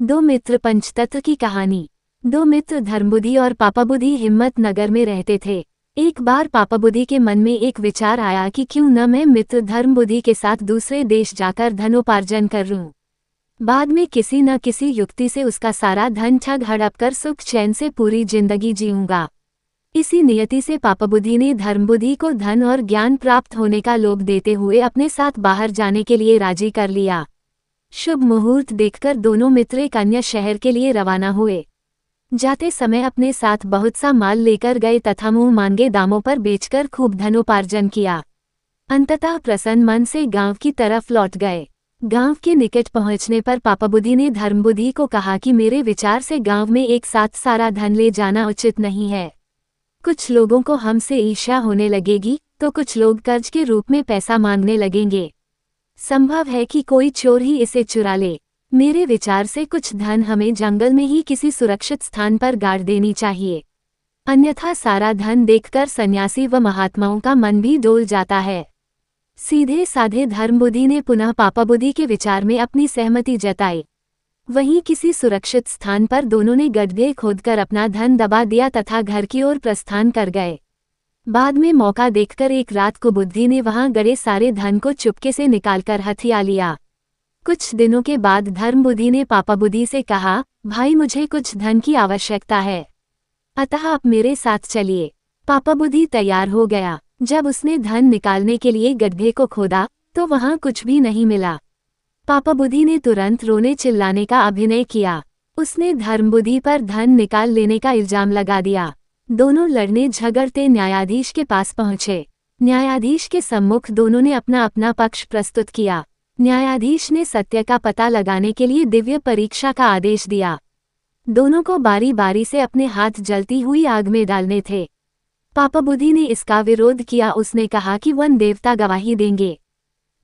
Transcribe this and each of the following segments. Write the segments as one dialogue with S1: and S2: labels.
S1: दो मित्र पंचतत्व की कहानी। दो मित्र धर्मबुद्धि और पापाबुद्धि हिम्मत नगर में रहते थे। एक बार पापाबुद्धि के मन में एक विचार आया कि क्यों न मैं मित्र धर्मबुद्धि के साथ दूसरे देश जाकर धनोपार्जन कर लूं। बाद में किसी न किसी युक्ति से उसका सारा धन ठग हड़प कर सुख चैन से पूरी जिंदगी जीऊंगा। इसी नियति से पापाबुद्धि ने धर्मबुद्धि को धन और ज्ञान प्राप्त होने का लोभ देते हुए अपने साथ बाहर जाने के लिए राजी कर लिया। शुभ मुहूर्त देखकर दोनों मित्र एक अन्य शहर के लिए रवाना हुए। जाते समय अपने साथ बहुत सा माल लेकर गए तथा मुंह मांगे दामों पर बेचकर खूब धनोपार्जन किया। अंततः प्रसन्न मन से गांव की तरफ लौट गए। गांव के निकट पहुंचने पर पापाबुद्धि ने धर्मबुद्धि को कहा कि मेरे विचार से गांव में एक साथ सारा धन ले जाना उचित नहीं है। कुछ लोगों को हमसे ईर्ष्या होने लगेगी तो कुछ लोग कर्ज के रूप में पैसा मांगने लगेंगे। संभव है कि कोई चोर ही इसे चुरा ले। मेरे विचार से कुछ धन हमें जंगल में ही किसी सुरक्षित स्थान पर गाड़ देनी चाहिए, अन्यथा सारा धन देखकर सन्यासी व महात्माओं का मन भी डोल जाता है। सीधे साधे धर्मबुद्धि ने पुनः पापाबुद्धि के विचार में अपनी सहमति जताई। वहीं किसी सुरक्षित स्थान पर दोनों ने गड्ढे खोदकर अपना धन दबा दिया तथा घर की ओर प्रस्थान कर गए। बाद में मौका देखकर एक रात को बुद्धि ने वहां गड़े सारे धन को चुपके से निकालकर हथिया लिया। कुछ दिनों के बाद धर्मबुद्धि ने पापाबुद्धि से कहा, भाई मुझे कुछ धन की आवश्यकता है, अतः आप मेरे साथ चलिए। पापाबुद्धि तैयार हो गया। जब उसने धन निकालने के लिए गड्ढे को खोदा तो वहां कुछ भी नहीं मिला। पापाबुद्धि ने तुरंत रोने चिल्लाने का अभिनय किया। उसने धर्मबुद्धि पर धन निकाल लेने का इल्जाम लगा दिया। दोनों लड़ने झगड़ते न्यायाधीश के पास पहुंचे। न्यायाधीश के सम्मुख दोनों ने अपना अपना पक्ष प्रस्तुत किया। न्यायाधीश ने सत्य का पता लगाने के लिए दिव्य परीक्षा का आदेश दिया। दोनों को बारी बारी से अपने हाथ जलती हुई आग में डालने थे। पापाबुद्धि ने इसका विरोध किया। उसने कहा कि वन देवता गवाही देंगे।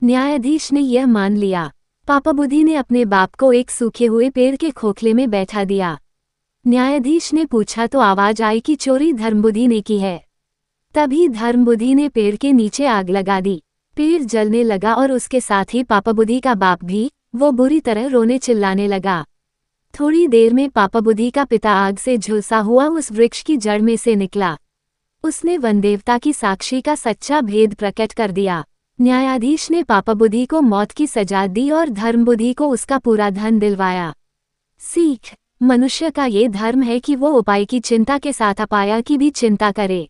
S1: न्यायाधीश ने यह मान लिया। पापाबुद्धि ने अपने बाप को एक सूखे हुए पेड़ के खोखले में बैठा दिया। न्यायाधीश ने पूछा तो आवाज आई कि चोरी धर्मबुद्धि ने की है। तभी धर्मबुद्धि ने पेड़ के नीचे आग लगा दी। पेड़ जलने लगा और उसके साथ ही पापाबुद्धि का बाप भी। वो बुरी तरह रोने चिल्लाने लगा। थोड़ी देर में पापाबुद्धि का पिता आग से झुलसा हुआ उस वृक्ष की जड़ में से निकला। उसने वनदेवता की साक्षी का सच्चा भेद प्रकट कर दिया। न्यायाधीश ने पापाबुद्धि को मौत की सजा दी और धर्मबुद्धि को उसका पूरा धन दिलवाया। सीख: मनुष्य का ये धर्म है कि वो उपाय की चिंता के साथ अपाया की भी चिंता करे।